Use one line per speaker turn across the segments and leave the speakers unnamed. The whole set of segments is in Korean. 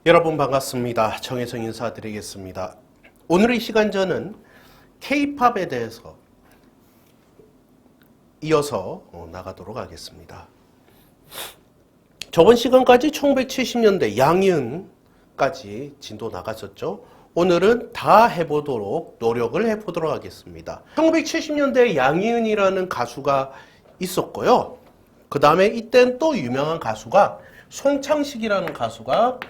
여러분 반갑습니다. 정혜성 인사드리겠습니다. 오늘의 시간 저는 K-팝에 대해서 이어서 나가도록 하겠습니다. 저번 시간까지 1970년대 양희은까지 진도 나갔었죠. 오늘은 다 해보도록 노력을 해보도록 하겠습니다. 1970년대에 양희은이라는 가수가 있었고요. 그 다음에 이땐 또 유명한 가수가 송창식이라는 가수가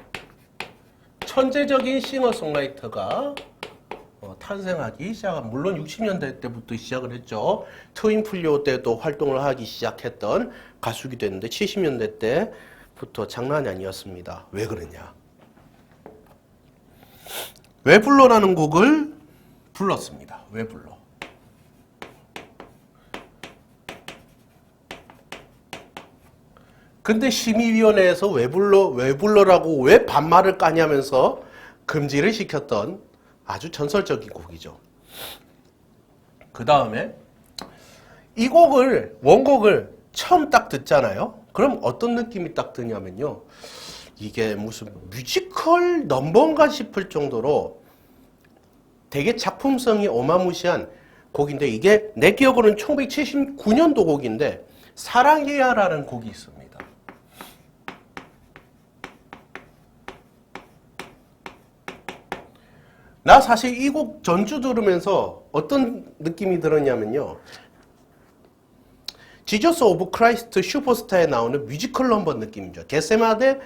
천재적인 싱어송라이터가 탄생하기 시작한, 물론 60년대 때부터 시작을 했죠. 트윈플리오 때도 활동을 하기 시작했던 가수기도 했는데 70년대 때부터 장난이 아니었습니다. 왜 그러냐? 왜 불러라는 곡을 불렀습니다. 왜 불러? 근데 심의위원회에서 왜 불러라고 왜 반말을 까냐면서 금지를 시켰던 아주 전설적인 곡이죠. 그 다음에 이 곡을, 원곡을 처음 딱 듣잖아요. 그럼 어떤 느낌이 딱 드냐면요. 이게 무슨 뮤지컬 넘버인가 싶을 정도로 되게 작품성이 어마무시한 곡인데, 이게 내 기억으로는 1979년도 곡인데 사랑해야라는 곡이 있습니다. 나 사실 이 곡 전주 들으면서 어떤 느낌이 들었냐면요. 지저스 오브 크라이스트 슈퍼스타에 나오는 뮤지컬 넘버 느낌이죠. 겟세마데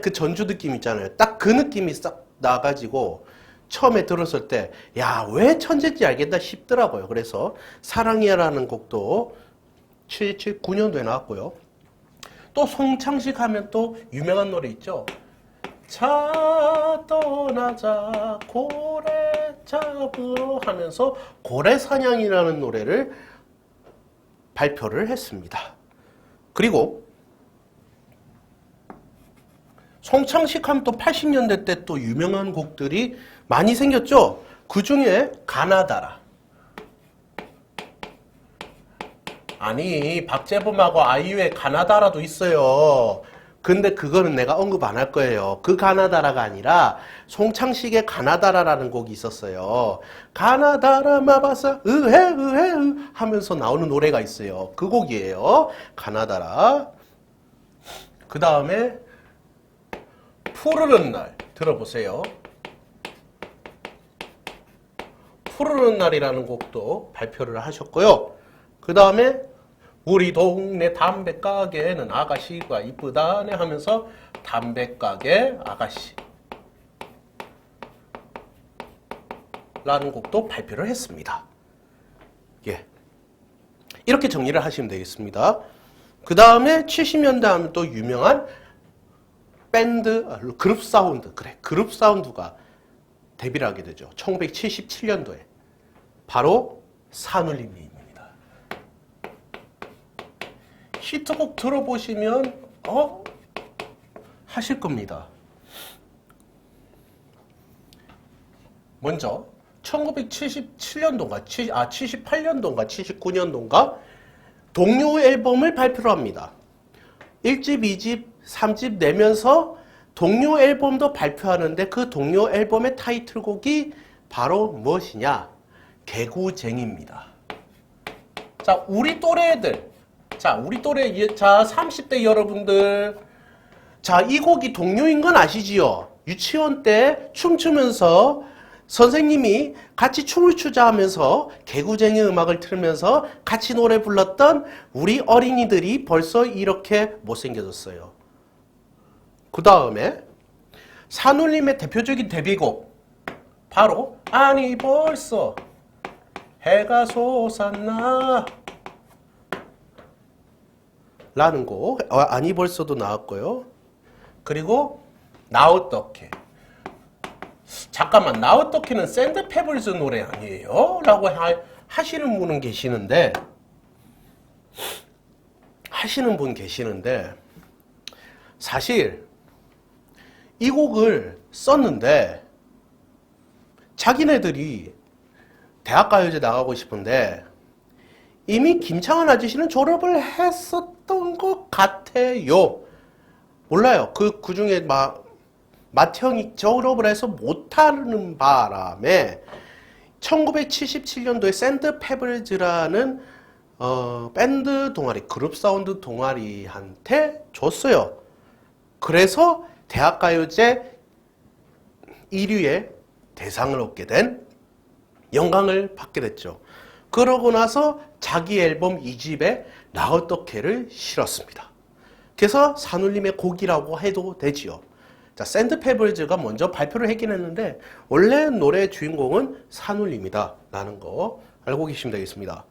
그 전주 느낌 있잖아요. 딱 그 느낌이 싹 나가지고 처음에 들었을 때, 야, 왜 천재인지 알겠다 싶더라고요. 그래서 사랑해라는 곡도 79년도에 나왔고요. 또 송창식 하면 또 유명한 노래 있죠. 자 떠나자 고래 잡으러 하면서 고래사냥이라는 노래를 발표를 했습니다. 그리고 송창식 하면 또 80년대 때 또 유명한 곡들이 많이 생겼죠. 그 중에 가나다라. 아니, 박재범하고 아이유의 가나다라도 있어요. 근데 그거는 내가 언급 안 할 거예요. 그 가나다라가 아니라 송창식의 가나다라라는 곡이 있었어요. 가나다라 마바사 으헤 하면서 나오는 노래가 있어요. 그 곡이에요. 가나다라. 그 다음에 푸르른 날 들어보세요. 푸르른 날이라는 곡도 발표를 하셨고요. 그 다음에 우리 동네 담배가게는 아가씨가 이쁘다네 하면서 담배가게 아가씨 라는 곡도 발표를 했습니다. 예, 이렇게 정리를 하시면 되겠습니다. 그 다음에 70년대 하면 또 유명한 밴드, 그룹 사운드, 그룹 사운드가 데뷔를 하게 되죠. 1977년도에 바로 산울림이 히트곡 들어보시면 하실 겁니다. 먼저 1977년도인가 78년도인가 79년도인가 동요 앨범을 발표를 합니다. 1집, 2집, 3집 내면서 동요 앨범도 발표하는데, 그 동요 앨범의 타이틀곡이 바로 무엇이냐? 개구쟁이입니다. 자, 우리 또래 애들, 우리 또래, 30대 여러분들, 이 곡이 동요인 건 아시지요? 유치원 때 춤추면서 선생님이 같이 춤을 추자 하면서 개구쟁이 음악을 틀면서 같이 노래 불렀던 우리 어린이들이 벌써 이렇게 못생겨졌어요. 그 다음에 산울림의 대표적인 데뷔곡, 바로 아니 벌써 해가 솟았나 라는 곡, 아니 벌써도 나왔고요. 그리고 나 어떡해. 잠깐만, 나 어떡해는 샌드페블즈 노래 아니에요? 라고 하시는 분은 계시는데, 사실 이 곡을 썼는데 자기네들이 대학가요제 나가고 싶은데 이미 김창완 아저씨는 졸업을 했었던 것 같아요. 몰라요. 그 중에 막 맏형이 졸업을 해서 못하는 바람에 1977년도에 샌드 페블즈라는 밴드 동아리, 그룹 사운드 동아리한테 줬어요. 그래서 대학가요제 1위의 대상을 얻게 된 영광을 받게 됐죠. 그러고 나서 자기 앨범 2집에 나 어떻게를 실었습니다. 그래서 산울림의 곡이라고 해도 되지요. 자, 샌드 페블즈가 먼저 발표를 했긴 했는데 원래 노래의 주인공은 산울림이다 라는 거 알고 계시면 되겠습니다.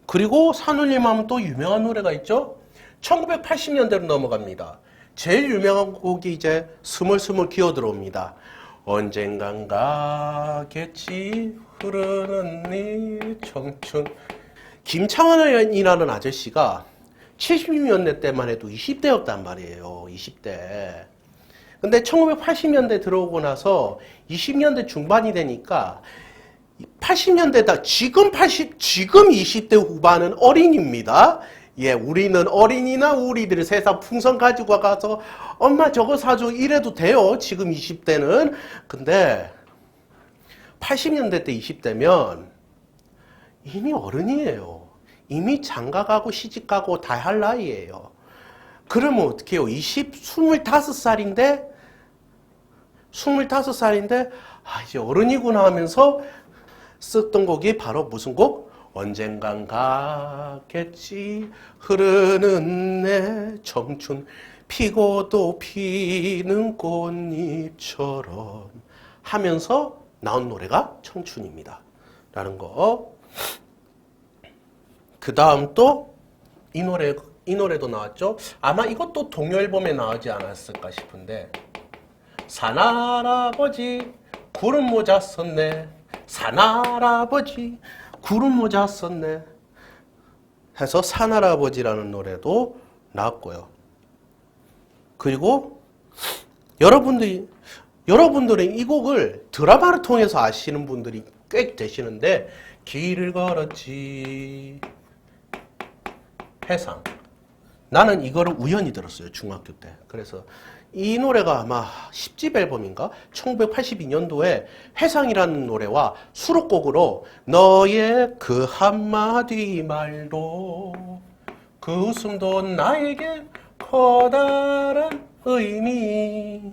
그리고 산울림 하면 또 유명한 노래가 있죠. 1980년대로 넘어갑니다. 제일 유명한 곡이 이제 스물스물 기어 들어옵니다. 언젠간 가겠지 흐르는 네 청춘. 김창완이라는 아저씨가 70년대 때만 해도 20대였단 말이에요. 20대. 근데 1980년대 들어오고 나서 20년대 중반이 되니까 80년대다 지금 20대 후반은 어린이입니다. 예, 우리는 어린이나 우리들 세상 풍선 가지고 가서 엄마 저거 사줘 이래도 돼요. 지금 20대는. 근데 80년대 때 20대면 이미 어른이에요. 이미 장가가고 시집가고 다 할 나이예요. 그러면 어떻게 해요? 25살인데 아 이제 어른이구나 하면서 썼던 곡이 바로 무슨 곡? 언젠간 가겠지 흐르는 내 청춘 피고 또 피는 꽃잎처럼 하면서 나온 노래가 청춘입니다. 라는 거. 그 다음 또 이 노래도 나왔죠. 아마 이것도 동요 앨범에 나오지 않았을까 싶은데 산할아버지 구름 모자 썼네 산할아버지 구름 모자 썼네 해서 산할아버지라는 노래도 나왔고요. 그리고 여러분들이 이 곡을 드라마를 통해서 아시는 분들이 꽤 되시는데 길을 걸었지 해상. 나는 이거를 우연히 들었어요. 중학교 때. 그래서 이 노래가 아마 10집 앨범인가? 1982년도에 회상이라는 노래와 수록곡으로 너의 그 한마디 말도 그 웃음도 나에게 커다란 의미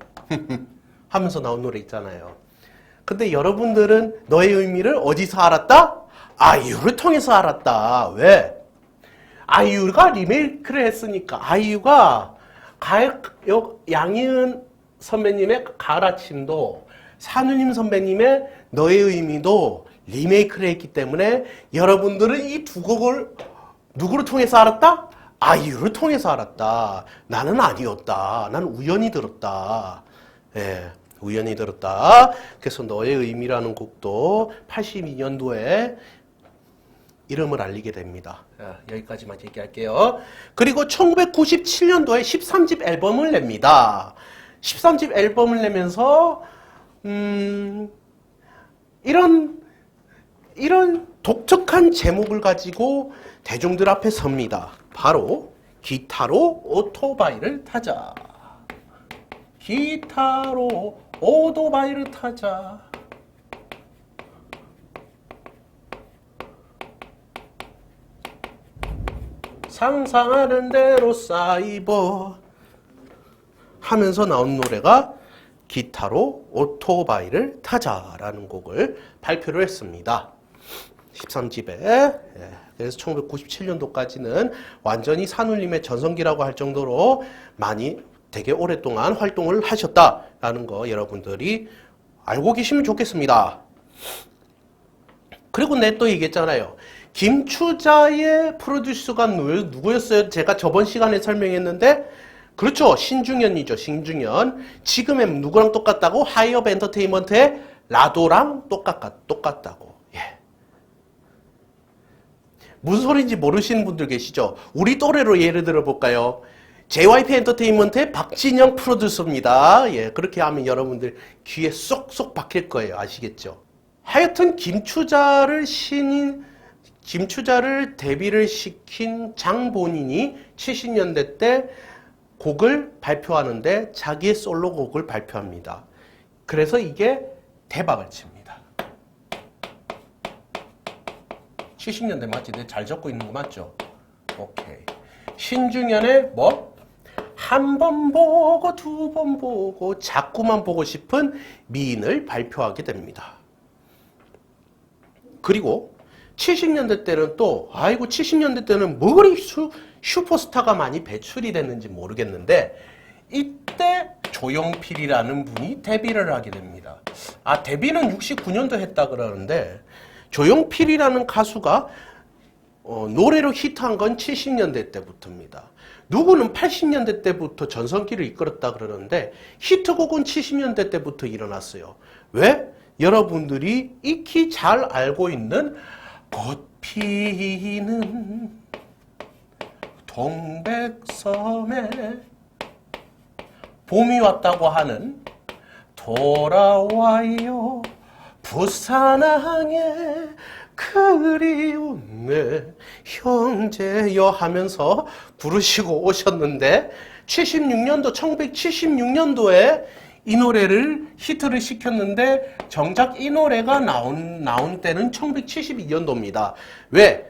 하면서 나온 노래 있잖아요. 근데 여러분들은 너의 의미를 어디서 알았다? 아이유를 통해서 알았다. 왜? 아이유가 리메이크를 했으니까. 아이유가 양희은 선배님의 가을 아침도 산울림 선배님의 너의 의미도 리메이크를 했기 때문에 여러분들은 이 두 곡을 누구를 통해서 알았다? 아이유를 통해서 알았다. 나는 아니었다. 나는 우연히 들었다. 예, 우연히 들었다. 그래서 너의 의미라는 곡도 82년도에 이름을 알리게 됩니다. 여기까지만 얘기할게요. 그리고 1997년도에 13집 앨범을 냅니다. 13집 앨범을 내면서 이런 독특한 제목을 가지고 대중들 앞에 섭니다. 바로 기타로 오토바이를 타자. 기타로 오토바이를 타자. 상상하는 대로 사이버 하면서 나온 노래가 기타로 오토바이를 타자라는 곡을 발표를 했습니다. 13집에. 그래서 1997년도까지는 완전히 산울림의 전성기라고 할 정도로 많이 되게 오랫동안 활동을 하셨다라는 거 여러분들이 알고 계시면 좋겠습니다. 그리고 내 또 얘기했잖아요. 김추자의 프로듀서가 누구였어요? 제가 저번 시간에 설명했는데 그렇죠. 신중현이죠. 신중현. 지금의 누구랑 똑같다고? 하이업 엔터테인먼트의 라도랑 똑같다고. 예. 무슨 소리인지 모르시는 분들 계시죠? 우리 또래로 예를 들어 볼까요? JYP 엔터테인먼트의 박진영 프로듀서입니다. 예, 그렇게 하면 여러분들 귀에 쏙쏙 박힐 거예요. 아시겠죠? 하여튼 김추자를 데뷔를 시킨 장본인이 70년대 때 곡을 발표하는데 자기의 솔로곡을 발표합니다. 그래서 이게 대박을 칩니다. 70년대 맞지? 내가 잘 적고 있는 거 맞죠? 오케이. 신중현의 뭐? 한 번 보고 두 번 보고 자꾸만 보고 싶은 미인을 발표하게 됩니다. 그리고 70년대 때는 또 아이고 70년대 때는 뭐 그리 슈퍼스타가 많이 배출이 됐는지 모르겠는데 이때 조용필이라는 분이 데뷔를 하게 됩니다. 아, 데뷔는 69년도 했다 그러는데 조용필이라는 가수가 노래로 히트한 건 70년대 때부터입니다. 누구는 80년대 때부터 전성기를 이끌었다 그러는데 히트곡은 70년대 때부터 일어났어요. 왜? 여러분들이 익히 잘 알고 있는 꽃 피는 동백섬에 봄이 왔다고 하는 돌아와요 부산항에 그리운 내 형제여 하면서 부르시고 오셨는데 76년도 1976년도에 이 노래를 히트를 시켰는데 정작 이 노래가 나온 때는 1972년도입니다. 왜?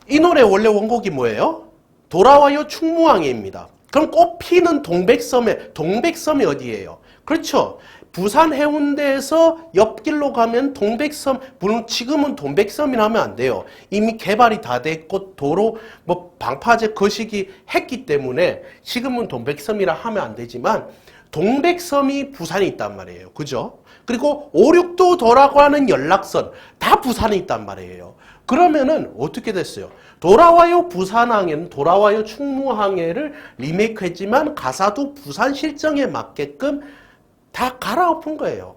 이 노래 원래 원곡이 뭐예요? 돌아와요 충무항해입니다. 그럼 꽃피는 동백섬이 어디예요? 그렇죠. 부산 해운대에서 옆길로 가면 동백섬, 물론 지금은 동백섬이라 하면 안 돼요. 이미 개발이 다 됐고 도로 뭐 방파제 거시기 했기 때문에 지금은 동백섬이라 하면 안 되지만 동백섬이 부산에 있단 말이에요. 그죠? 그리고 562도라고 하는 연락선 다 부산에 있단 말이에요. 그러면은 어떻게 됐어요? 돌아와요 부산항해는 돌아와요 충무항해를 리메이크했지만 가사도 부산 실정에 맞게끔 다 갈아엎은 거예요.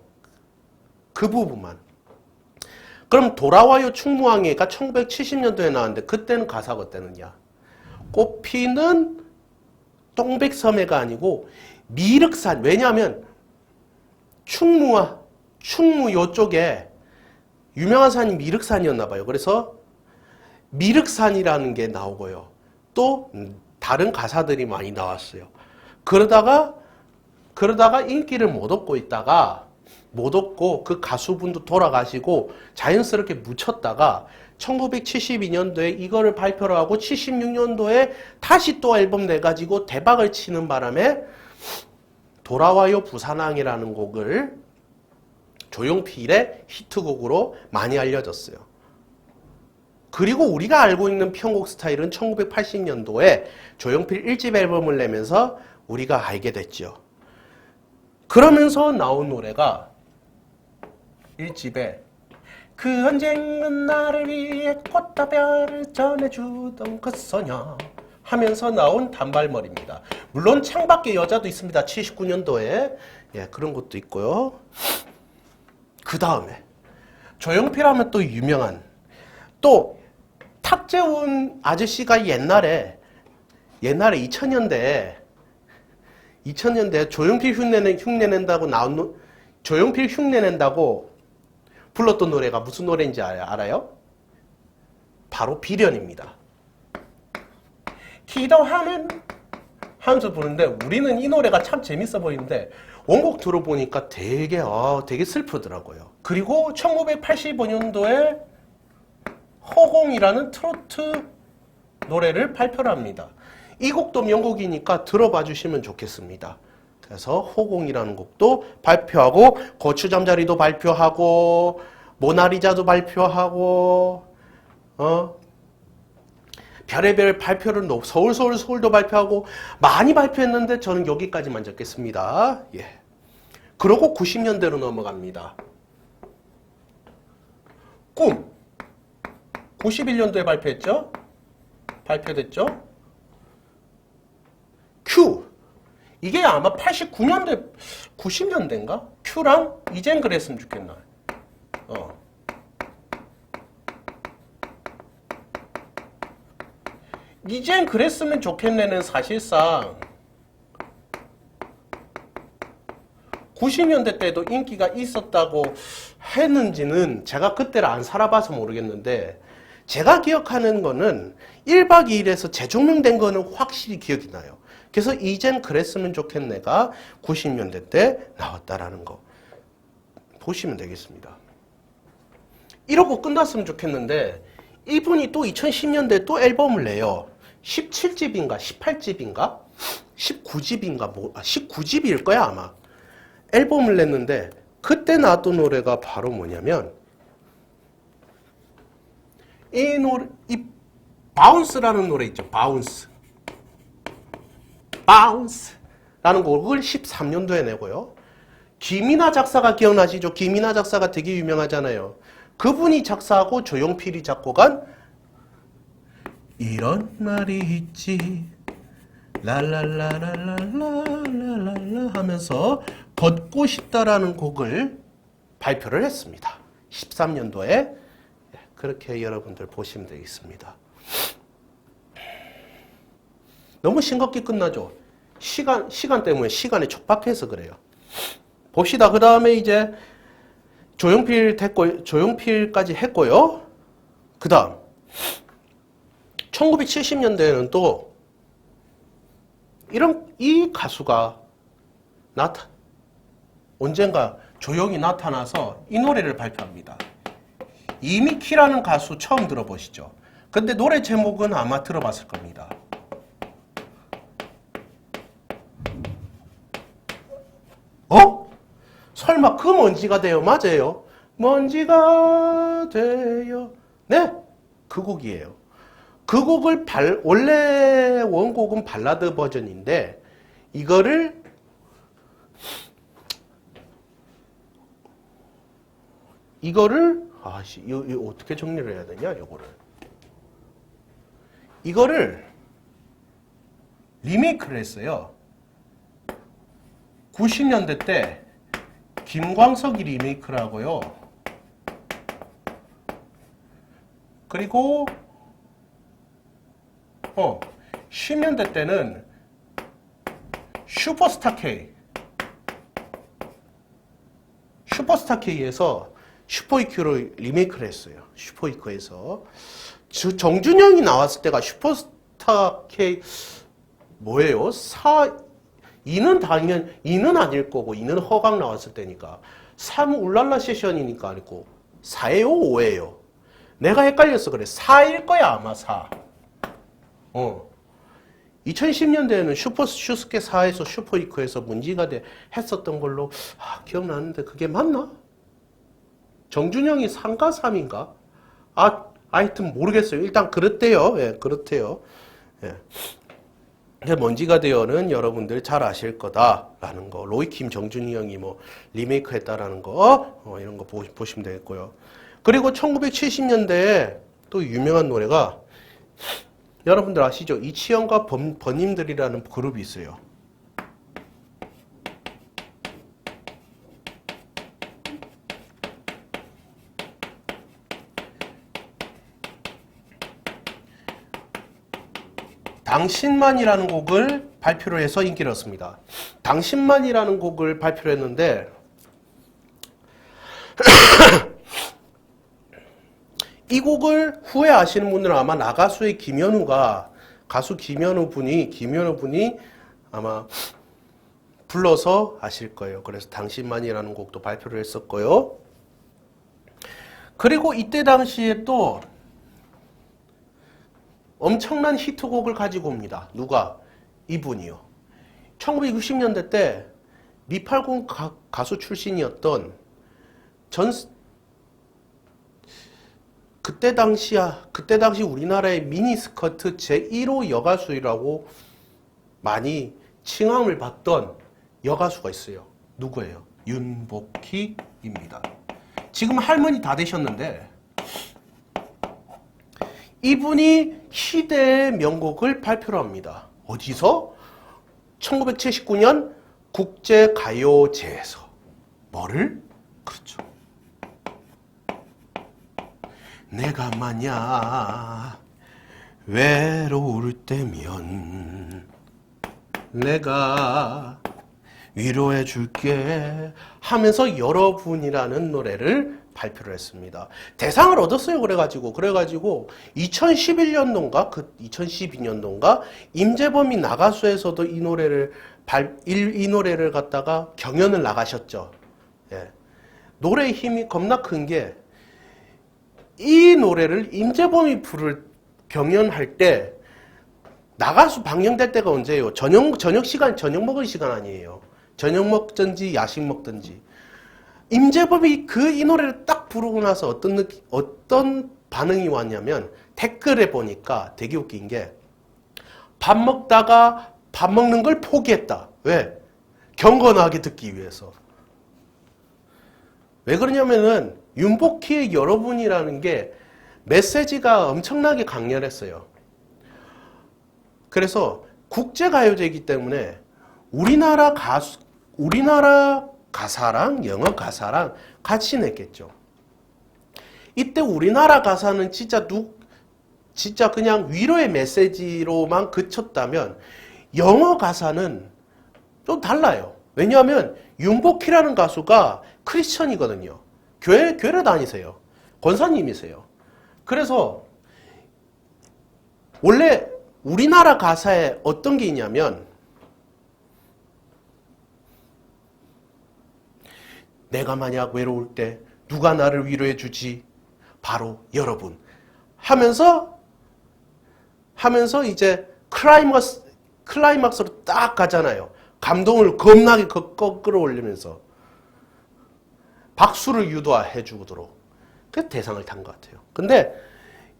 그 부분만. 그럼 돌아와요 충무항해가 1970년도에 나왔는데 그때는 가사가 어땠느냐? 꽃피는 동백섬해가 아니고 미륵산. 왜냐하면 충무 요쪽에 유명한 산이 미륵산이었나 봐요. 그래서 미륵산이라는 게 나오고요. 또 다른 가사들이 많이 나왔어요. 그러다가 인기를 못 얻고 있다가 못 얻고 그 가수분도 돌아가시고 자연스럽게 묻혔다가 1972년도에 이거를 발표를 하고 76년도에 다시 또 앨범 내가지고 대박을 치는 바람에 돌아와요 부산항이라는 곡을 조용필의 히트곡으로 많이 알려졌어요. 그리고 우리가 알고 있는 편곡 스타일은 1980년도에 조용필 1집 앨범을 내면서 우리가 알게 됐죠. 그러면서 나온 노래가 1집에 그 언젠간 나를 위해 꽃과 별을 전해주던 그 소녀 하면서 나온 단발머리입니다. 물론 창밖에 여자도 있습니다. 79년도에 예, 그런 것도 있고요. 그 다음에 조용필 하면 또 유명한 또 탁재훈 아저씨가 옛날에 2000년대에 조용필 흉내낸다고 불렀던 노래가 무슨 노래인지 알아요? 바로 비련입니다. 기도하는 하면서 부르는데 우리는 이 노래가 참 재밌어 보이는데 원곡 들어보니까 되게 슬프더라고요. 그리고 1985년도에 허공이라는 트로트 노래를 발표를 합니다. 이 곡도 명곡이니까 들어봐 주시면 좋겠습니다. 그래서 호공이라는 곡도 발표하고 고추잠자리도 발표하고 모나리자도 발표하고 별의별 발표를 서울도 발표하고 많이 발표했는데 저는 여기까지만 적겠습니다. 예. 그러고 90년대로 넘어갑니다. 꿈 91년도에 발표됐죠? 큐 이게 아마 89년대 90년대인가? 큐랑 이젠 그랬으면 좋겠나. 이젠 그랬으면 좋겠네는 사실상 90년대 때도 인기가 있었다고 했는지는 제가 그때를 안 살아봐서 모르겠는데 제가 기억하는 거는 1박 2일에서 재조명된 거는 확실히 기억이 나요. 그래서 이젠 그랬으면 좋겠네가 90년대 때 나왔다라는 거 보시면 되겠습니다. 이러고 끝났으면 좋겠는데 이분이 또 2010년대에 또 앨범을 내요. 17집인가 18집인가 19집인가 19집일 거야 아마. 앨범을 냈는데 그때 나왔던 노래가 바로 뭐냐면 이 노래, 이 바운스라는 노래 있죠. 바운스라는 곡을 13년도에 내고요. 김이나 작사가 기억나시죠? 김이나 작사가 되게 유명하잖아요. 그분이 작사하고 조용필이 작곡한 이런 말이 있지 랄랄라랄랄랄랄라 하면서 걷고 싶다라는 곡을 발표를 했습니다. 13년도에 그렇게 여러분들 보시면 되겠습니다. 너무 싱겁게 끝나죠? 시간 때문에 시간에 촉박해서 그래요. 봅시다. 그 다음에 이제 조용필까지 했고요. 그 다음 1970년대에는 또 이 가수가 언젠가 조용히 나타나서 이 노래를 발표합니다. 이미키라는 가수 처음 들어보시죠? 근데 노래 제목은 아마 들어봤을 겁니다. 설마 그 먼지가 돼요? 맞아요. 먼지가 돼요. 네, 그 곡이에요. 그 곡을 원래 원곡은 발라드 버전인데 이거를 이거 어떻게 정리를 해야 되냐? 이거를 리메이크를 했어요. 90년대 때 김광석이 리메이크를 하고요. 그리고 10년대 때는 슈퍼스타 K에서 슈퍼이큐로 리메이크를 했어요. 슈퍼이큐에서 정준영이 나왔을 때가 슈퍼스타 K 뭐예요? 2는 아닐 거고 2는 허각 나왔을 때니까 3 울랄라 세션이니까 아니고 4예요 5예요? 내가 헷갈려서 그래. 4일 거야 아마 4. 2010년대에는 슈스케 4에서 슈퍼이크에서 문제가 했었던 걸로 기억나는데 그게 맞나? 정준영이 3가 3인가? 하여튼 모르겠어요. 일단 그렇대요. 예, 그렇대요. 예. 먼지가 되어는 여러분들 잘 아실 거다라는 거. 로이킴 정준영이 뭐 리메이크 했다라는 거. 이런 거 보시면 되겠고요. 그리고 1970년대에 또 유명한 노래가 여러분들 아시죠? 이치현과 버님들이라는 그룹이 있어요. 당신만이라는 곡을 발표를 해서 인기를 얻습니다. 당신만이라는 곡을 발표를 했는데 이 곡을 후에 아시는 분들은 아마 나가수의 가수 김현우 분이 아마 불러서 아실 거예요. 그래서 당신만이라는 곡도 발표를 했었고요. 그리고 이때 당시에 또 엄청난 히트곡을 가지고 옵니다. 누가? 이분이요. 1960년대 때 미팔군 가수 출신이었던 그때 당시 우리나라의 미니스커트 제1호 여가수라고 많이 칭함을 받던 여가수가 있어요. 누구예요? 윤복희입니다. 지금 할머니 다 되셨는데 이분이 시대의 명곡을 발표를 합니다. 어디서? 1979년 국제가요제에서. 뭐를? 그렇죠. 내가 만약 외로울 때면 내가 위로해 줄게 하면서 여러분이라는 노래를 발표를 했습니다. 대상을 얻었어요. 그래가지고 2011년도인가 2012년도인가 임재범이 나가수에서도 이 노래를 갖다가 경연을 나가셨죠. 예. 노래의 힘이 겁나 큰 게 이 노래를 임재범이 경연할 때 나가수 방영될 때가 언제예요? 저녁 시간, 저녁 먹을 시간 아니에요. 저녁 먹든지 야식 먹든지. 임재범이 이 노래를 딱 부르고 나서 어떤 반응이 왔냐면 댓글에 보니까 되게 웃긴 게 밥 먹다가 밥 먹는 걸 포기했다. 왜? 경건하게 듣기 위해서. 왜 그러냐면은 윤복희의 여러분이라는 게 메시지가 엄청나게 강렬했어요. 그래서 국제가요제이기 때문에 우리나라 가사랑 영어 가사랑 같이 냈겠죠. 이때 우리나라 가사는 진짜 그냥 위로의 메시지로만 그쳤다면 영어 가사는 좀 달라요. 왜냐하면 윤복희라는 가수가 크리스천이거든요. 교회를 다니세요. 권사님이세요. 그래서 원래 우리나라 가사에 어떤 게 있냐면 내가 만약 외로울 때 누가 나를 위로해 주지? 바로 여러분. 하면서 이제 클라이막스로 딱 가잖아요. 감동을 겁나게 끌어올리면서 박수를 유도해 주도록. 그래서 대상을 탄 것 같아요. 근데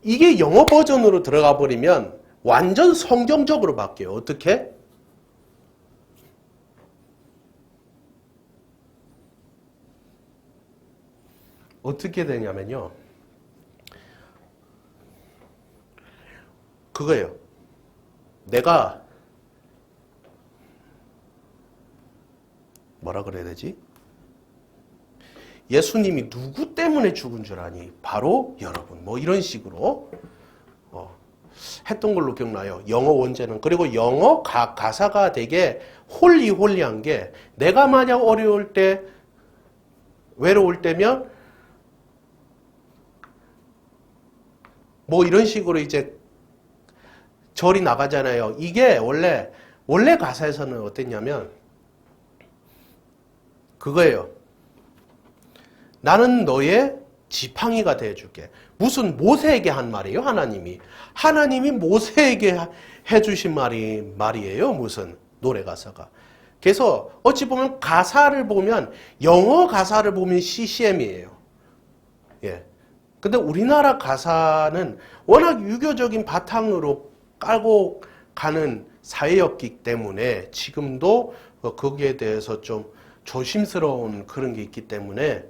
이게 영어 버전으로 들어가 버리면 완전 성경적으로 바뀌어요. 어떻게? 어떻게 되냐면요. 그거예요. 내가 뭐라 그래야 되지? 예수님이 누구 때문에 죽은 줄 아니? 바로 여러분. 뭐 이런 식으로 했던 걸로 기억나요. 영어 원제는. 그리고 영어 가사가 되게 홀리한 게 내가 만약 어려울 때 외로울 때면 뭐 이런 식으로 이제 절이 나가잖아요. 이게 원래 가사에서는 어땠냐면 그거예요. 나는 너의 지팡이가 되어줄게. 무슨 모세에게 한 말이에요, 하나님이. 하나님이 모세에게 해주신 말이에요, 무슨 노래 가사가. 그래서 어찌 보면 가사를 보면 영어 가사를 보면 CCM이에요. 예. 근데 우리나라 가사는 워낙 유교적인 바탕으로 깔고 가는 사회였기 때문에 지금도 거기에 대해서 좀 조심스러운 그런 게 있기 때문에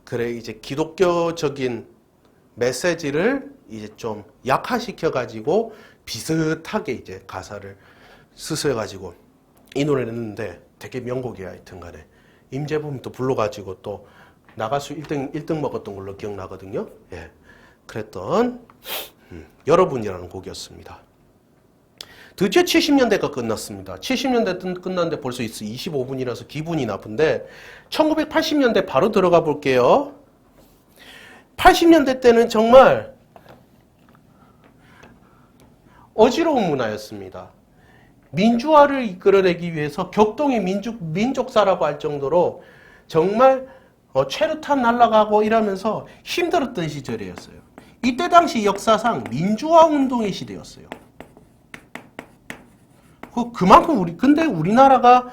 그래 이제 기독교적인 메시지를 이제 좀 약화시켜 가지고 비슷하게 이제 가사를 쓰셔 가지고 이 노래를 했는데 되게 명곡이야. 하여튼 간에 임재범이 또 불러가지고 또 나가수 1등 먹었던 걸로 기억나거든요. 예. 그랬던 여러분이라는 곡이었습니다. 드디어 70년대가 끝났습니다. 70년대 끝났는데 벌써 25분이라서 기분이 나쁜데 1980년대 바로 들어가 볼게요. 80년대 때는 정말 어지러운 문화였습니다. 민주화를 이끌어내기 위해서 격동의 민족사라고 할 정도로 정말 최루탄 날아가고 이러면서 힘들었던 시절이었어요. 이때 당시 역사상 민주화 운동의 시대였어요. 그만큼 근데 우리나라가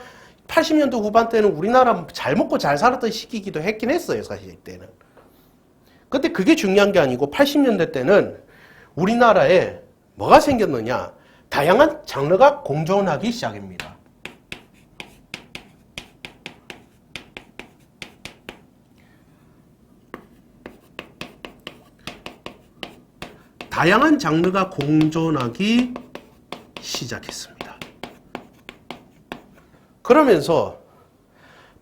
80년대 후반 때는 우리나라 잘 먹고 잘 살았던 시기이기도 했긴 했어요, 사실 이때는. 근데 그게 중요한 게 아니고 80년대 때는 우리나라에 뭐가 생겼느냐? 다양한 장르가 공존하기 시작합니다. 다양한 장르가 공존하기 시작했습니다. 그러면서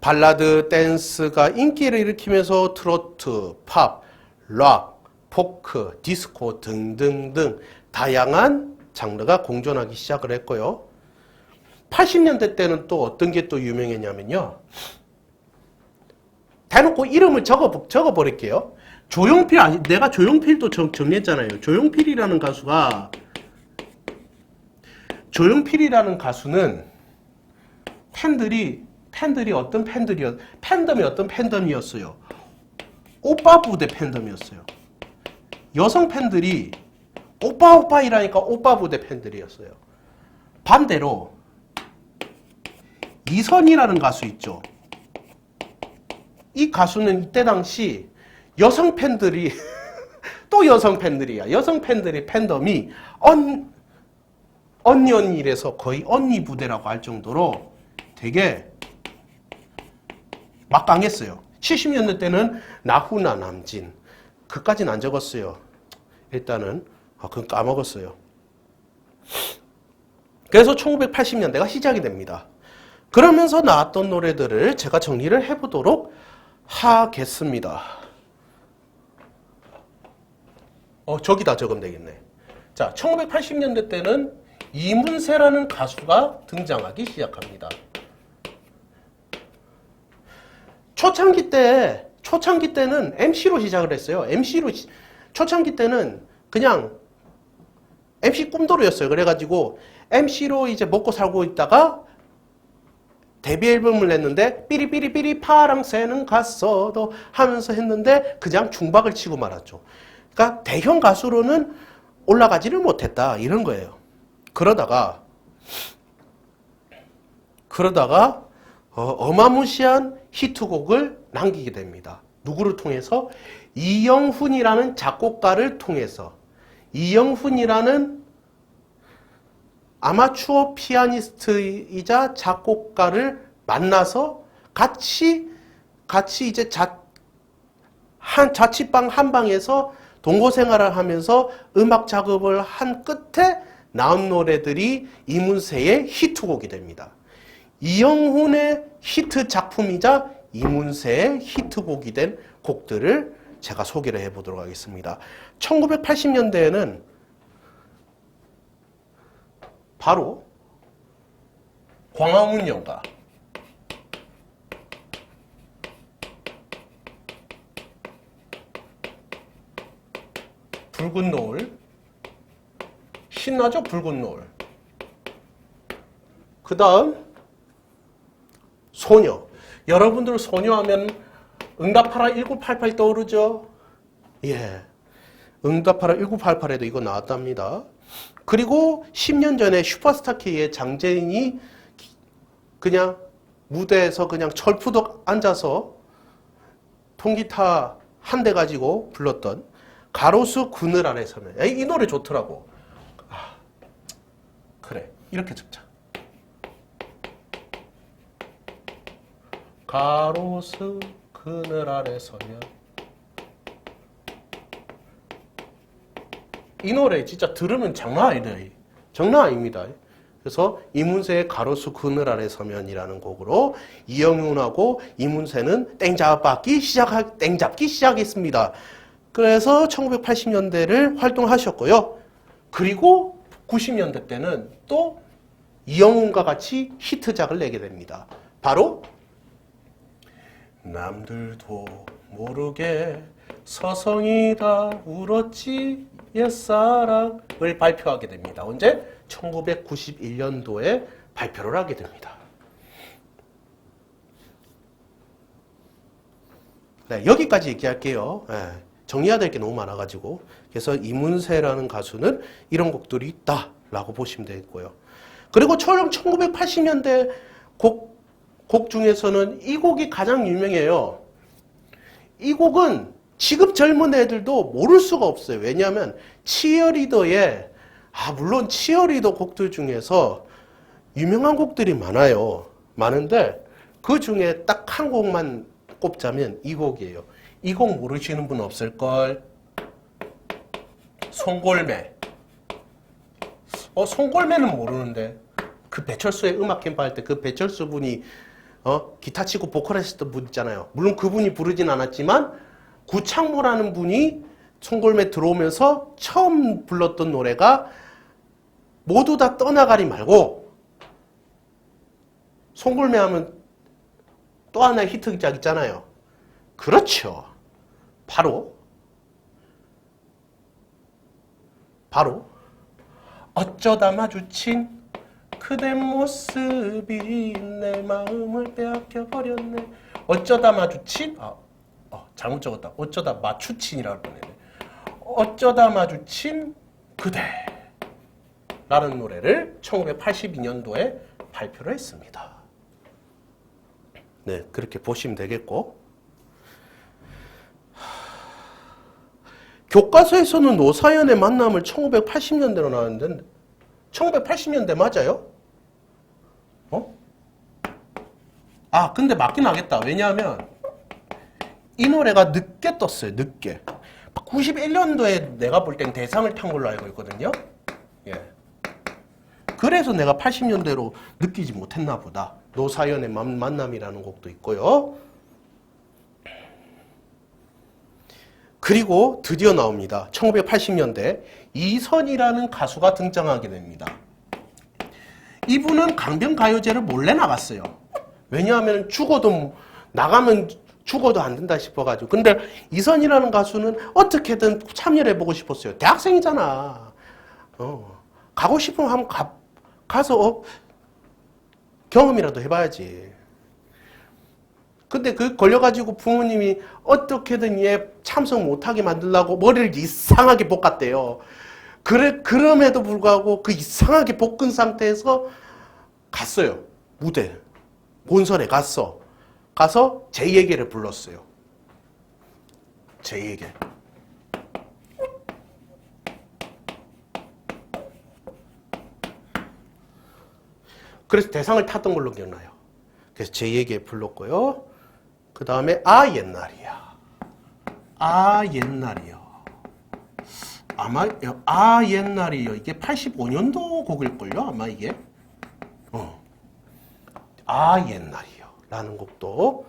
발라드, 댄스가 인기를 일으키면서 트로트, 팝, 락, 포크, 디스코 등등등 다양한 장르가 공존하기 시작을 했고요. 80년대 때는 또 어떤 게 또 유명했냐면요. 대놓고 이름을 적어버릴게요. 조용필, 아니, 내가 조용필도 정리했잖아요. 조용필이라는 가수는 팬들이 어떤 팬덤이 어떤 팬덤이었어요. 오빠 부대 팬덤이었어요. 여성 팬들이 오빠 이라니까 오빠 부대 팬들이었어요. 반대로 이선희라는 가수 있죠. 이 가수는 이때 당시 여성 팬들이 또 여성 팬들이야. 여성 팬들의 팬덤이 언니이래서 거의 언니 부대라고 할 정도로 되게 막강했어요. 70년대 때는 나훈아, 남진 그까지는 안 적었어요. 일단은 그건 까먹었어요. 그래서 1980년대가 시작이 됩니다. 그러면서 나왔던 노래들을 제가 정리를 해보도록 하겠습니다. 저기다 적으면 되겠네. 자, 1980년대 때는 이문세라는 가수가 등장하기 시작합니다. 초창기 때는 MC로 시작을 했어요. 초창기 때는 그냥 MC 꿈도루였어요. 그래가지고 MC로 이제 먹고 살고 있다가 데뷔 앨범을 냈는데 삐리삐리삐리 파랑새는 갔어도 하면서 했는데 그냥 중박을 치고 말았죠. 그러니까 대형 가수로는 올라가지를 못했다 이런 거예요. 그러다가 어마무시한 히트곡을 남기게 됩니다. 누구를 통해서? 이영훈이라는 작곡가를 통해서. 이영훈이라는 아마추어 피아니스트이자 작곡가를 만나서 같이 이제 자취방 한 방에서 동거 생활을 하면서 음악 작업을 한 끝에 나온 노래들이 이문세의 히트곡이 됩니다. 이영훈의 히트 작품이자 이문세의 히트곡이 된 곡들을 제가 소개를 해보도록 하겠습니다. 1980년대에는 바로 광화문 연가, 붉은 노을, 신나죠? 붉은 노을. 그 다음 소녀. 여러분들 소녀 하면 응답하라 1988 떠오르죠? 예. 응답하라 1988에도 이거 나왔답니다. 그리고 10년 전에 슈퍼스타 K의 장재인이 그냥 무대에서 그냥 철푸덕 앉아서 통기타 한 대 가지고 불렀던 가로수 그늘 아래 서면. 이 노래 좋더라고. 그래. 이렇게 적자. 가로수 그늘 아래 서면. 이 노래 진짜 들으면 장난 아니다. 장난 아닙니다. 그래서 이문세의 가로수 그늘 아래 서면이라는 곡으로 이영훈하고 이문세는 땡잡기 시작했습니다. 그래서 1980년대를 활동하셨고요. 그리고 90년대 때는 또 이영훈과 같이 히트작을 내게 됩니다. 바로 남들도 모르게 서성이 다 울었지 옛사랑을 발표하게 됩니다. 언제? 1991년도에 발표를 하게 됩니다. 네, 여기까지 얘기할게요. 네, 정리해야 될 게 너무 많아가지고. 그래서 이문세라는 가수는 이런 곡들이 있다라고 보시면 되겠고요. 그리고 1980년대 곡 중에서는 이 곡이 가장 유명해요. 이 곡은 지금 젊은 애들도 모를 수가 없어요. 왜냐하면 치어리더의 물론 치어리더 곡들 중에서 유명한 곡들이 많은데 그 중에 딱 한 곡만 꼽자면 이 곡이에요. 이 곡 모르시는 분 없을걸? 송골매. 송골매는 모르는데 그 배철수의 음악 캠프 할 때 그 배철수 분이 기타 치고 보컬 했었던 분 있잖아요. 물론 그분이 부르진 않았지만 구창모라는 분이 송골매 들어오면서 처음 불렀던 노래가 모두 다 떠나가리 말고 송골매 하면 또 하나의 히트작 있잖아요. 그렇죠. 바로 어쩌다 마주친 그대 모습이 내 마음을 빼앗겨 버렸네. 어쩌다 마주친 잘못 적었다. 어쩌다 마주친이라고 보내네. 어쩌다 마주친 그대 라는 노래를 1982년도에 발표를 했습니다. 네, 그렇게 보시면 되겠고, 교과서에서는 노사연의 만남을 1980년대로 나왔는데 1980년대 맞아요? 근데 맞긴 하겠다. 왜냐하면 이 노래가 늦게 떴어요. 늦게. 91년도에 내가 볼 땐 대상을 탄 걸로 알고 있거든요. 예. 그래서 내가 80년대로 느끼지 못했나 보다. 노사연의 만남이라는 곡도 있고요. 그리고 드디어 나옵니다. 1980년대 이선희라는 가수가 등장하게 됩니다. 이분은 강변가요제를 몰래 나갔어요. 왜냐하면 나가면 죽어도 안 된다 싶어가지고. 근데 이선희라는 가수는 어떻게든 참여를 해보고 싶었어요. 대학생이잖아. 가고 싶으면 한번 가서 경험이라도 해봐야지. 근데 그 걸려가지고 부모님이 어떻게든 얘 참석 못하게 만들려고 머리를 이상하게 볶았대요. 그럼에도 불구하고 그 이상하게 볶은 상태에서 갔어요. 무대. 본선에 가서 제에게를 불렀어요. 제에게. 그래서 대상을 탔던 걸로 기억나요. 그래서 제에게 불렀고요. 그 다음에 옛날이야. 옛날이요. 아마 옛날이요. 이게 85년도 곡일걸요. 아마 이게. 옛날이요. 라는 곡도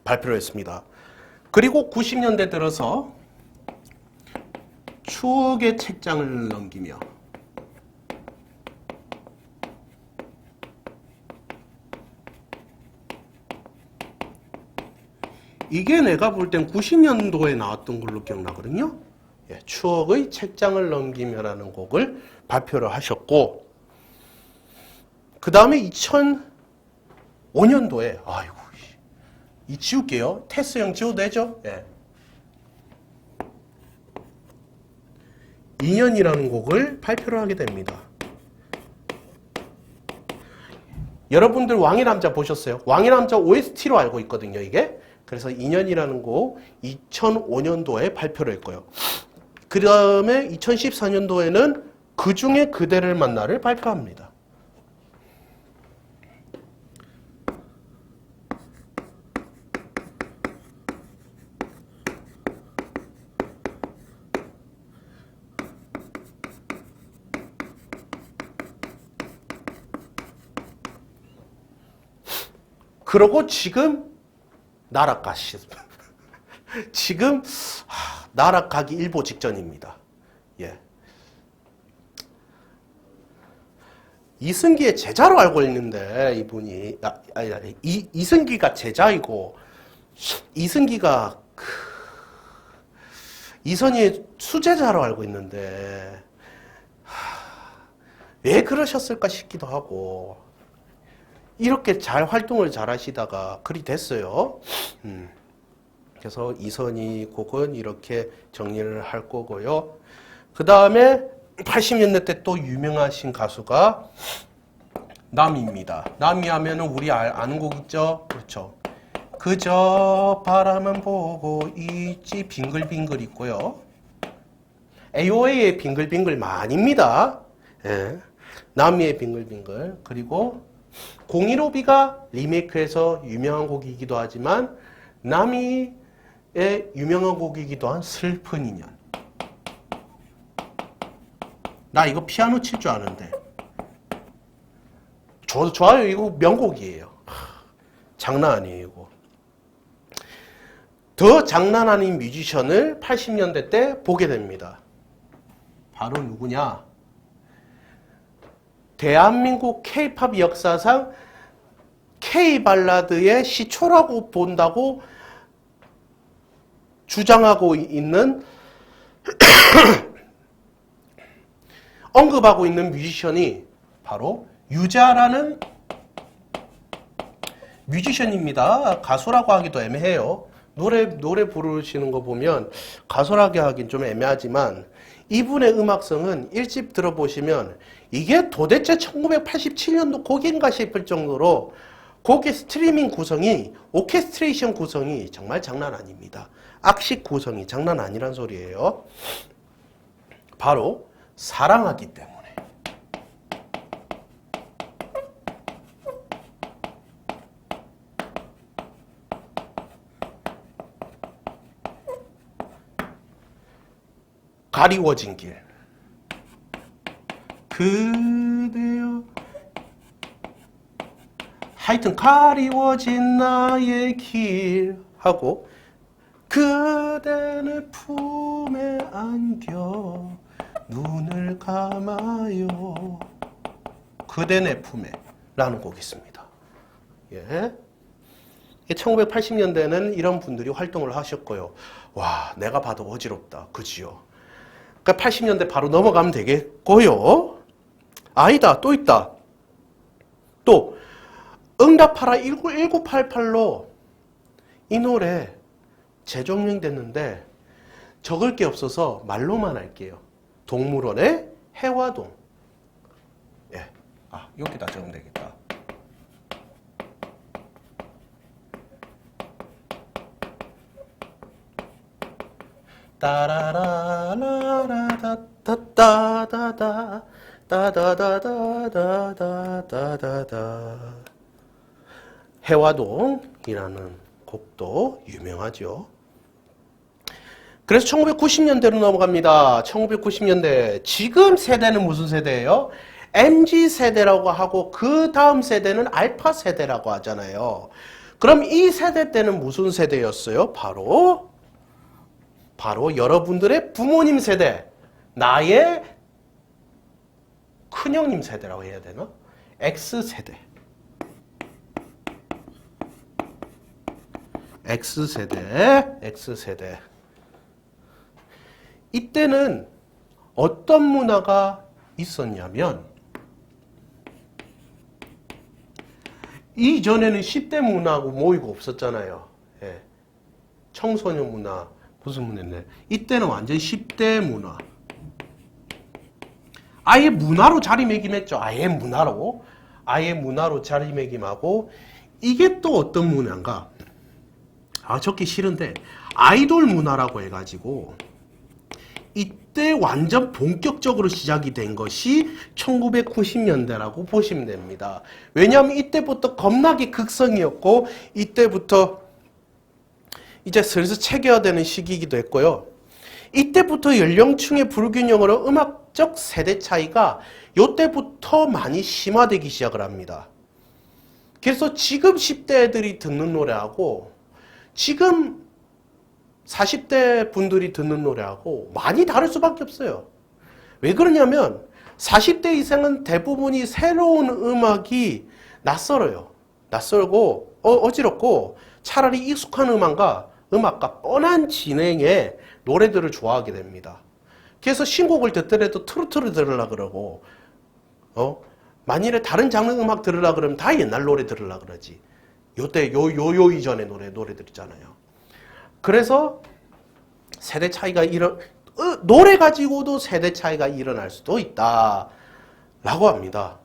발표를 했습니다. 그리고 90년대 들어서 추억의 책장을 넘기며 이게 내가 볼 땐 90년도에 나왔던 걸로 기억나거든요. 예, 추억의 책장을 넘기며라는 곡을 발표를 하셨고, 그 다음에 2005년도에 이 지울게요. 테스 형 지워도 되죠? 예. 2년이라는 곡을 발표를 하게 됩니다. 여러분들 왕의 남자 보셨어요? 왕의 남자 OST로 알고 있거든요, 이게. 그래서 2년이라는 곡 2005년도에 발표를 했고요. 그 다음에 2014년도에는 그 중에 그대를 만나를 발표합니다. 그러고 지금 지금 나락가기 일보 직전입니다. 예. 이승기의 제자로 알고 있는데 이분이 이승기가 제자이고 이승기가 이선희의 수제자로 알고 있는데 왜 그러셨을까 싶기도 하고 이렇게 잘 활동을 잘 하시다가 그리 됐어요. 그래서 이선희 곡은 이렇게 정리를 할 거고요. 그 다음에 80년대 때 또 유명하신 가수가 남이입니다. 남이 하면은 우리 아는 곡 있죠? 그렇죠. 그저 바라만 보고 있지 빙글빙글 있고요. AOA의 빙글빙글만입니다. 예. 남이의 빙글빙글. 그리고 015B가 리메이크해서 유명한 곡이기도 하지만 남이의 유명한 곡이기도 한 슬픈 인연. 나 이거 피아노 칠 줄 아는데. 저도 좋아요. 이거 명곡이에요. 장난 아니에요, 이거. 더 장난 아닌 뮤지션을 80년대 때 보게 됩니다. 바로 누구냐? 대한민국 K-팝 역사상 K-발라드의 시초라고 본다고 주장하고 있는 언급하고 있는 뮤지션이 바로 유자라는 뮤지션입니다. 가수라고 하기도 애매해요. 노래 부르시는 거 보면 가수라고 하긴 좀 애매하지만 이분의 음악성은 1집 들어보시면 이게 도대체 1987년도 곡인가 싶을 정도로 곡의 스트리밍 구성이, 오케스트레이션 구성이 정말 장난 아닙니다. 악식 구성이 장난 아니란 소리예요. 바로 사랑하기 때문에. 가리워진 길. 그대여. 하여튼 가리워진 나의 길 하고 그대 내 품에 안겨 눈을 감아요. 그대 내 품에 라는 곡이 있습니다. 예. 1980년대에는 이런 분들이 활동을 하셨고요. 와, 내가 봐도 어지럽다. 그지요? 그러니까 80년대 바로 넘어가면 되겠고요. 아니다. 또 있다. 또 응답하라 1988로 이 노래 재조명됐는데 적을 게 없어서 말로만 할게요. 동물원의 해화동. 예. 아, 여기다 적으면 되겠다. 따라라라라다다다다 따다다다다다다다다 해화동이라는 곡도 유명하죠. 그래서 1990년대로 넘어갑니다. 1990년대. 지금 세대는 무슨 세대예요? MZ세대라고 하고 그 다음 세대는 알파 세대라고 하잖아요. 그럼 이 세대 때는 무슨 세대였어요? 바로 여러분들의 부모님 세대, 나의 큰형님 세대라고 해야 되나? X세대. X세대. 이때는 어떤 문화가 있었냐면 이전에는 10대 문화하고 모이고 없었잖아요. 예. 청소년 문화, 무슨 문화인데 이때는 완전 10대 문화. 아예 문화로 자리매김했죠. 아예 문화로 자리매김하고 이게 또 어떤 문화인가? 아, 적기 싫은데 아이돌 문화라고 해가지고 이때 완전 본격적으로 시작이 된 것이 1990년대라고 보시면 됩니다. 왜냐하면 이때부터 겁나게 극성이었고 이때부터 이제 슬슬 체계화되는 시기이기도 했고요. 이때부터 연령층의 불균형으로 음악적 세대 차이가 이때부터 많이 심화되기 시작을 합니다. 그래서 지금 10대 애들이 듣는 노래하고 지금 40대 분들이 듣는 노래하고 많이 다를 수밖에 없어요. 왜 그러냐면 40대 이상은 대부분이 새로운 음악이 낯설어요. 낯설고 어지럽고 차라리 익숙한 음악과 뻔한 진행의 노래들을 좋아하게 됩니다. 그래서 신곡을 듣더라도 트로트를 들으려고 그러고 만일에 다른 장르 음악 들으려고 그러면 다 옛날 노래 들으려고 그러지. 요때 요 이전의 노래들 있잖아요. 그래서 세대 차이가 노래 가지고도 세대 차이가 일어날 수도 있다 라고 합니다.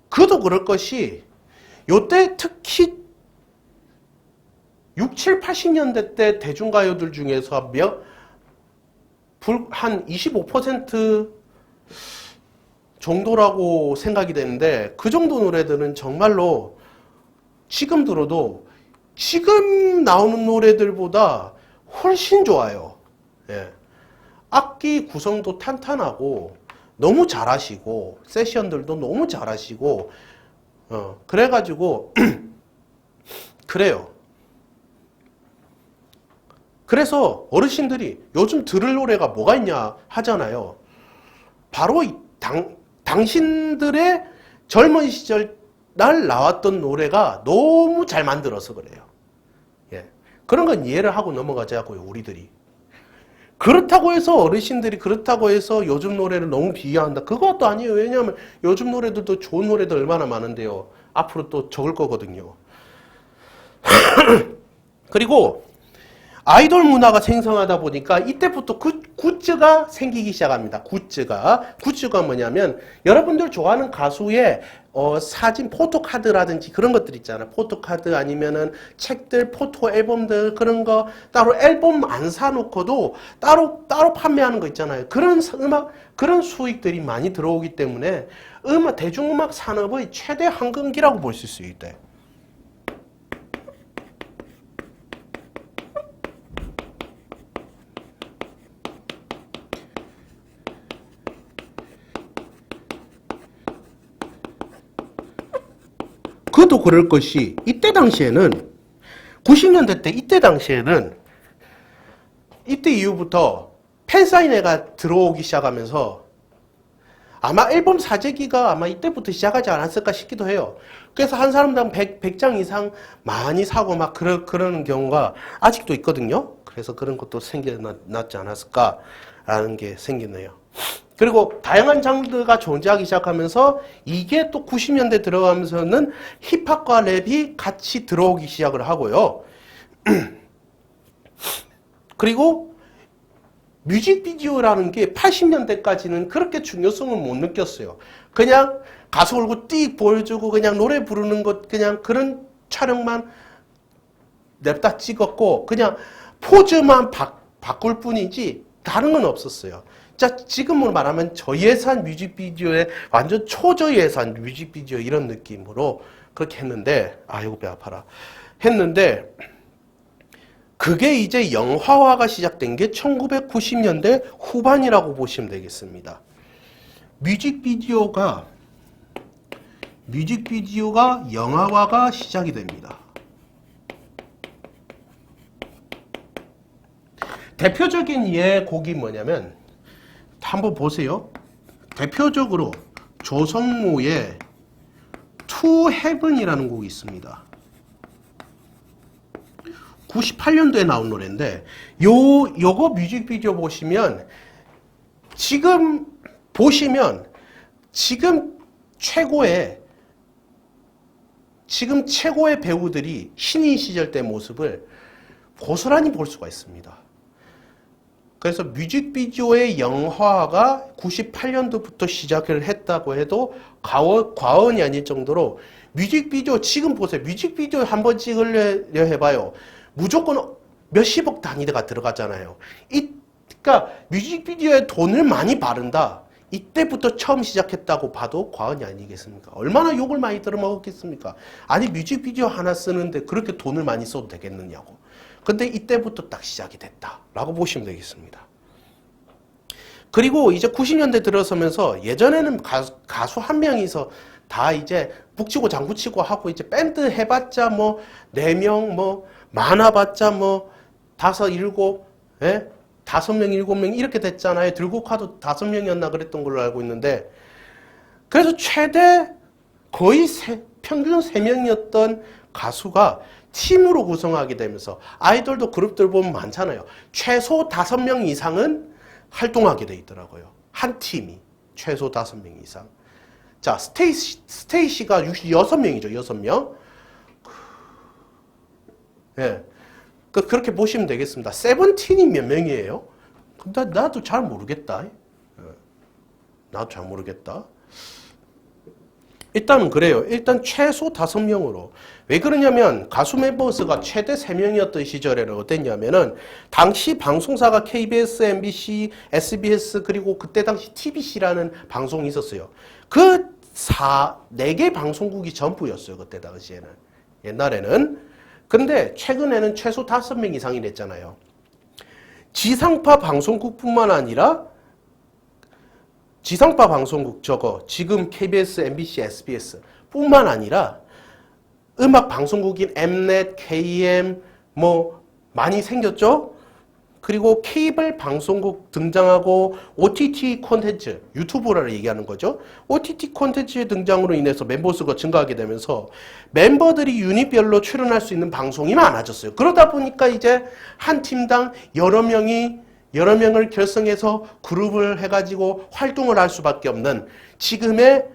그도 그럴 것이 요때 특히 6, 7, 80년대 때 대중가요들 중에서 한 25% 정도라고 생각이 되는데 그 정도 노래들은 정말로 지금 들어도 지금 나오는 노래들보다 훨씬 좋아요. 예. 악기 구성도 탄탄하고 너무 잘하시고 세션들도 너무 잘하시고 그래가지고 그래요. 그래서 어르신들이 요즘 들을 노래가 뭐가 있냐 하잖아요. 바로 당신들의 젊은 시절 날 나왔던 노래가 너무 잘 만들어서 그래요. 예. 그런 건 이해를 하고 넘어가자고요, 우리들이. 그렇다고 해서 어르신들이 그렇다고 해서 요즘 노래를 너무 비하한다. 그것도 아니에요. 왜냐하면 요즘 노래들도 좋은 노래들 얼마나 많은데요. 앞으로 또 적을 거거든요. 그리고 아이돌 문화가 생성하다 보니까 이때부터 굿즈가 생기기 시작합니다. 굿즈가 뭐냐면 여러분들 좋아하는 가수의 사진 포토카드라든지 그런 것들 있잖아요. 포토카드 아니면은 책들, 포토 앨범들 그런 거 따로 앨범 안 사놓고도 따로 판매하는 거 있잖아요. 그런 그런 수익들이 많이 들어오기 때문에 대중음악 산업의 최대 황금기라고 볼 수 있대. 그것도 그럴 것이 이때 당시에는 90년대 때 이때 당시에는 이때 이후부터 팬사인회가 들어오기 시작하면서 아마 앨범 사재기가 아마 이때부터 시작하지 않았을까 싶기도 해요. 그래서 한 사람당 100장 이상 많이 사고 막 그러는 경우가 아직도 있거든요. 그래서 그런 것도 생겨났지 않았을까라는 게 생기네요. 그리고 다양한 장르가 존재하기 시작하면서 이게 또 90년대 들어가면서는 힙합과 랩이 같이 들어오기 시작을 하고요. 그리고 뮤직비디오라는 게 80년대까지는 그렇게 중요성을 못 느꼈어요. 그냥 가수 얼굴 띡 보여주고 그냥 노래 부르는 것 그냥 그런 촬영만 냅다 찍었고 그냥 포즈만 바꿀 뿐이지 다른 건 없었어요. 자, 지금으로 말하면 저예산 뮤직비디오에 완전 초저예산 뮤직비디오 이런 느낌으로 그렇게 했는데 아이고 배 아파라 했는데 그게 이제 영화화가 시작된 게 1990년대 후반이라고 보시면 되겠습니다. 뮤직비디오가 영화화가 시작이 됩니다. 대표적인 곡이 뭐냐면 한번 보세요. 대표적으로 조성모의 To Heaven이라는 곡이 있습니다. 98년도에 나온 노래인데 요거 뮤직비디오 보시면 지금 최고의 배우들이 신인 시절 때 모습을 고스란히 볼 수가 있습니다. 그래서 뮤직비디오의 영화가 98년도부터 시작을 했다고 해도 과언이 아닐 정도로 뮤직비디오 지금 보세요. 뮤직비디오 한번 찍으려 해봐요. 무조건 몇십억 단위가 들어가잖아요. 그러니까 뮤직비디오에 돈을 많이 바른다. 이때부터 처음 시작했다고 봐도 과언이 아니겠습니까? 얼마나 욕을 많이 들어먹었겠습니까? 아니 뮤직비디오 하나 쓰는데 그렇게 돈을 많이 써도 되겠느냐고. 근데 이때부터 딱 시작이 됐다라고 보시면 되겠습니다. 그리고 이제 90년대 들어서면서 예전에는 가수 한 명이서 다 이제 북치고 장구치고 하고 이제 밴드 해봤자 뭐 4명 많아봤자 뭐 5, 7, 5명, 7명 이렇게 됐잖아요. 들국화도 5명이었나 그랬던 걸로 알고 있는데 그래서 최대 거의 평균 3명이었던 가수가 팀으로 구성하게 되면서 아이돌도 그룹들 보면 많잖아요. 최소 5명 이상은 활동하게 돼 있더라고요. 한 팀이 최소 5명 이상. 자, 스테이시가 6명이죠. 6명. 예. 그렇게 보시면 되겠습니다. 세븐틴이 몇 명이에요? 나도 잘 모르겠다. 나도 잘 모르겠다. 일단은 그래요. 일단 최소 5명으로. 왜 그러냐면 가수 멤버 수가 최대 3명이었던 시절에는 어땠냐면은 당시 방송사가 KBS, MBC, SBS 그리고 그때 당시 TBC라는 방송이 있었어요. 그 4개 방송국이 전부였어요. 그때 당시에는. 옛날에는. 근데 최근에는 최소 5명 이상이 됐잖아요. 지상파 방송국뿐만 아니라 지상파 방송국 지금 KBS, MBC, SBS 뿐만 아니라 음악 방송국인 Mnet, KM 많이 생겼죠? 그리고 케이블 방송국 등장하고 OTT 콘텐츠, 유튜브를 얘기하는 거죠. OTT 콘텐츠의 등장으로 인해서 멤버 수가 증가하게 되면서 멤버들이 유닛별로 출연할 수 있는 방송이 많아졌어요. 그러다 보니까 이제 한 팀당 여러 명을 결성해서 그룹을 해가지고 활동을 할 수밖에 없는 지금의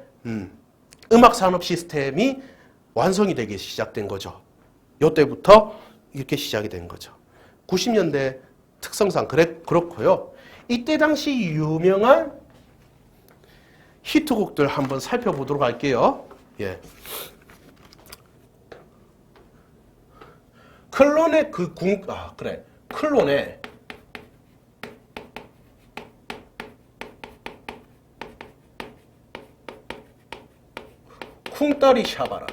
음악 산업 시스템이 완성이 되기 시작된 거죠. 이때부터 이렇게 시작이 된 거죠. 90년대 특성상 그렇고요. 이때 당시 유명한 히트곡들 한번 살펴보도록 할게요. 예. 클론의 클론의 쿵따리 샤바라.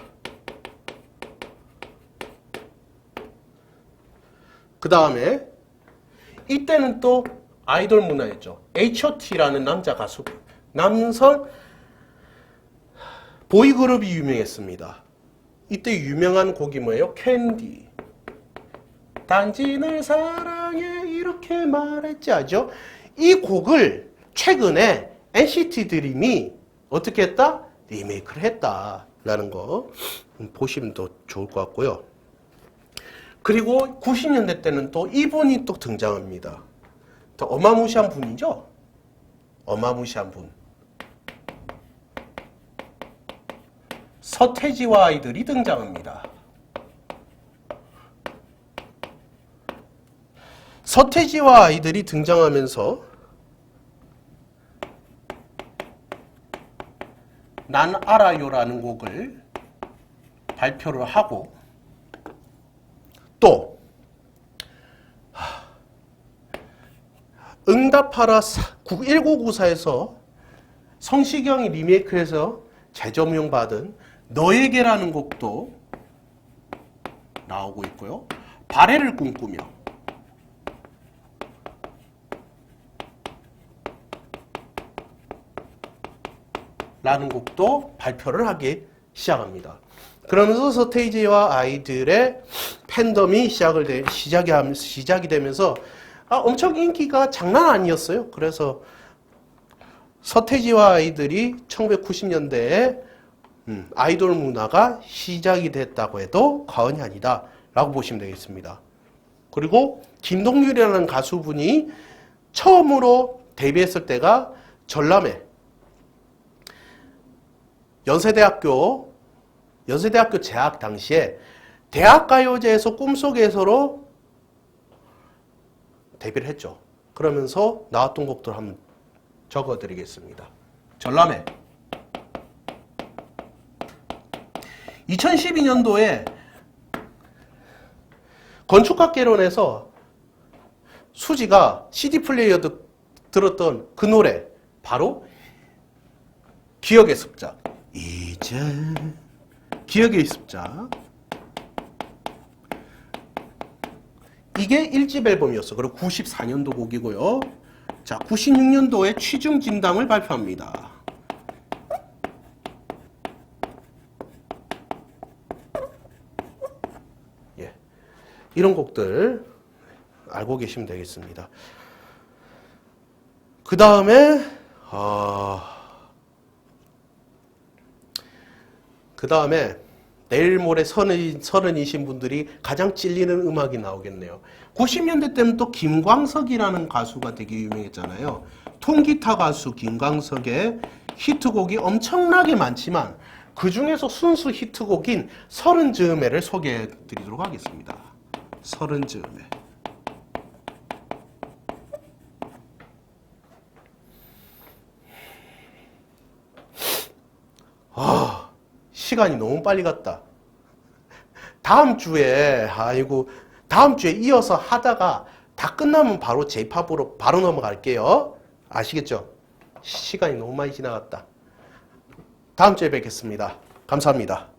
그 다음에 이때는 또 아이돌 문화였죠. H.O.T라는 남자 가수, 남성 보이그룹이 유명했습니다. 이때 유명한 곡이 뭐예요? 캔디. 단지 널 사랑해 이렇게 말했지 하죠. 이 곡을 최근에 NCT 드림이 어떻게 했다? 리메이크를 했다라는 거 보시면 더 좋을 것 같고요. 그리고 90년대 때는 또 이분이 또 등장합니다. 더 어마무시한 분이죠? 어마무시한 분. 서태지와 아이들이 등장합니다. 서태지와 아이들이 등장하면서 난 알아요라는 곡을 발표를 하고 또 응답하라 1994에서 성시경이 리메이크해서 재조명받은 너에게라는 곡도 나오고 있고요. 발해를 꿈꾸며 라는 곡도 발표를 하기 시작합니다. 그러면서 서태지와 아이들의 팬덤이 시작이 되면서 엄청 인기가 장난 아니었어요. 그래서 서태지와 아이들이 1990년대에 아이돌 문화가 시작이 됐다고 해도 과언이 아니다 라고 보시면 되겠습니다. 그리고 김동률이라는 가수분이 처음으로 데뷔했을 때가 전람회 연세대학교 재학 당시에 대학가요제에서 꿈속에서로 데뷔를 했죠. 그러면서 나왔던 곡들 한번 적어드리겠습니다. 전람회 2012년도에 건축학개론에서 수지가 CD 플레이어 들었던 그 노래 바로 기억의 습작. 이제 기억의 습작. 이게 1집 앨범이었어. 그리고 94년도 곡이고요. 자, 96년도에 취중 진담을 발표합니다. 예, 이런 곡들 알고 계시면 되겠습니다. 그 다음에 내일 모레 서른이신 분들이 가장 찔리는 음악이 나오겠네요. 90년대 때는 또 김광석이라는 가수가 되게 유명했잖아요. 통기타 가수 김광석의 히트곡이 엄청나게 많지만 그 중에서 순수 히트곡인 서른 즈음에를 소개해 드리도록 하겠습니다. 서른 즈음에. 시간이 너무 빨리 갔다. 다음 주에 이어서 하다가 다 끝나면 바로 J-팝으로 바로 넘어갈게요. 아시겠죠? 시간이 너무 많이 지나갔다. 다음 주에 뵙겠습니다. 감사합니다.